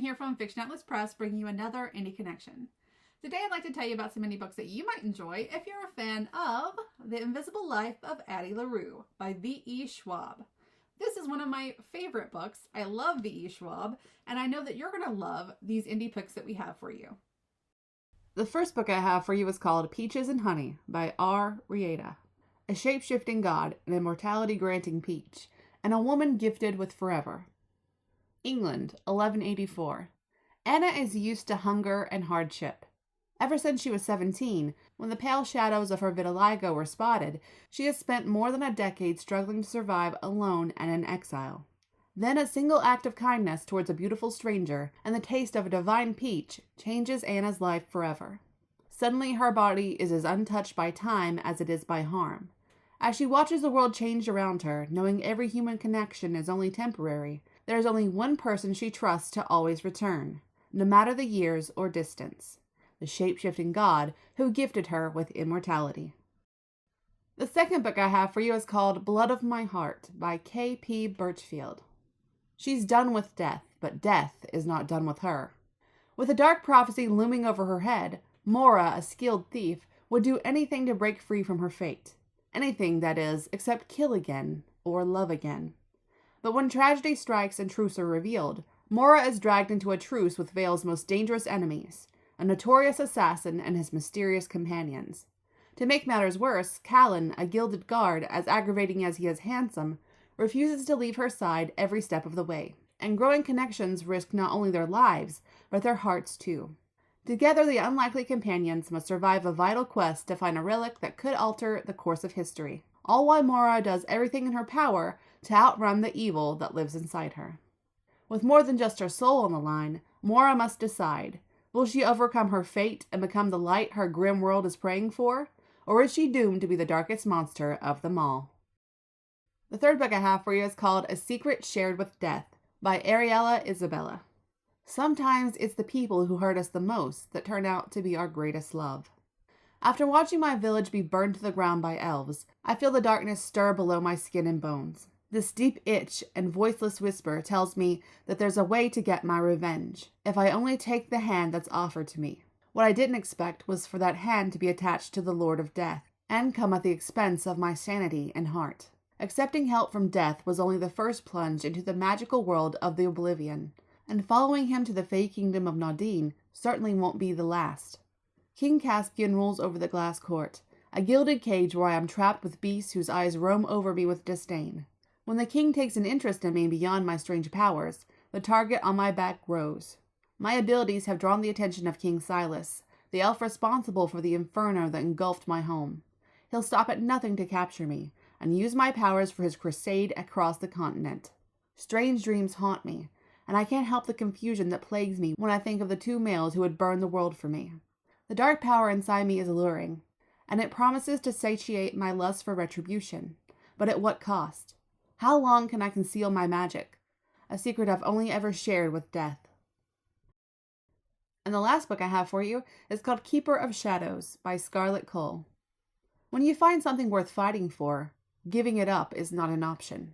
here from Fiction Atlas Press, bringing you another Indie Connection. Today I'd like to tell you about some indie books that you might enjoy if you're a fan of The Invisible Life of Addie LaRue by V.E. Schwab. This is one of my favorite books. I love V.E. Schwab, and I know that you're going to love these indie picks that we have for you. The first book I have for you is called Peaches and Honey by R. Rieta. A shape-shifting god, an immortality-granting peach, and a woman gifted with forever. England, 1184. Anna is used to hunger and hardship. Ever since she was 17, when the pale shadows of her vitiligo were spotted, she has spent more than a decade struggling to survive alone and in exile. Then a single act of kindness towards a beautiful stranger and the taste of a divine peach changes Anna's life forever. Suddenly her body is as untouched by time as it is by harm. As she watches the world change around her, knowing every human connection is only temporary, there is only one person she trusts to always return, no matter the years or distance. The shape-shifting god who gifted her with immortality. The second book I have for you is called Blood of My Heart by K.P. Birchfield. She's done with death, but death is not done with her. With a dark prophecy looming over her head, Mora, a skilled thief, would do anything to break free from her fate. Anything, that is, except kill again, or love again. But when tragedy strikes and truths are revealed, Mora is dragged into a truce with Vale's most dangerous enemies, a notorious assassin and his mysterious companions. To make matters worse, Callan, a gilded guard, as aggravating as he is handsome, refuses to leave her side every step of the way, and growing connections risk not only their lives, but their hearts too. Together, the unlikely companions must survive a vital quest to find a relic that could alter the course of history, all while Mora does everything in her power to outrun the evil that lives inside her. With more than just her soul on the line, Mora must decide. Will she overcome her fate and become the light her grim world is praying for? Or is she doomed to be the darkest monster of them all? The third book I have for you is called A Secret Shared with Death by Ariella Isabella. Sometimes it's the people who hurt us the most that turn out to be our greatest love. After watching my village be burned to the ground by elves, I feel the darkness stir below my skin and bones. This deep itch and voiceless whisper tells me that there's a way to get my revenge, if I only take the hand that's offered to me. What I didn't expect was for that hand to be attached to the Lord of Death, and come at the expense of my sanity and heart. Accepting help from Death was only the first plunge into the magical world of the Oblivion, and following him to the Fey Kingdom of Nadine certainly won't be the last. King Caspian rules over the glass court, a gilded cage where I am trapped with beasts whose eyes roam over me with disdain. When the king takes an interest in me beyond my strange powers, the target on my back grows. My abilities have drawn the attention of King Silas, the elf responsible for the inferno that engulfed my home. He'll stop at nothing to capture me, and use my powers for his crusade across the continent. Strange dreams haunt me, and I can't help the confusion that plagues me when I think of the two males who would burn the world for me. The dark power inside me is alluring, and it promises to satiate my lust for retribution. But at what cost? How long can I conceal my magic? A secret I've only ever shared with death. And the last book I have for you is called Keeper of Shadows by Scarlett Cole. When you find something worth fighting for, giving it up is not an option.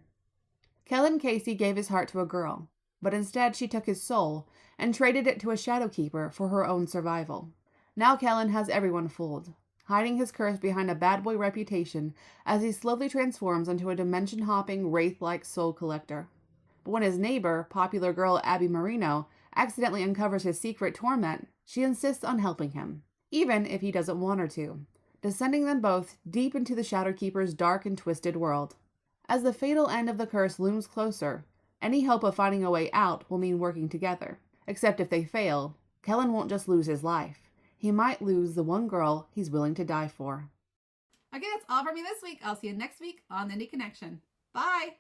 Kellen Casey gave his heart to a girl, but instead she took his soul and traded it to a shadow keeper for her own survival. Now Kellen has everyone fooled, hiding his curse behind a bad boy reputation as he slowly transforms into a dimension-hopping, wraith-like soul collector. But when his neighbor, popular girl Abby Marino, accidentally uncovers his secret torment, she insists on helping him, even if he doesn't want her to, descending them both deep into the Shadowkeeper's dark and twisted world. As the fatal end of the curse looms closer, any hope of finding a way out will mean working together. Except if they fail, Kellen won't just lose his life. He might lose the one girl he's willing to die for. Okay, that's all for me this week. I'll see you next week on the Indie Connection. Bye!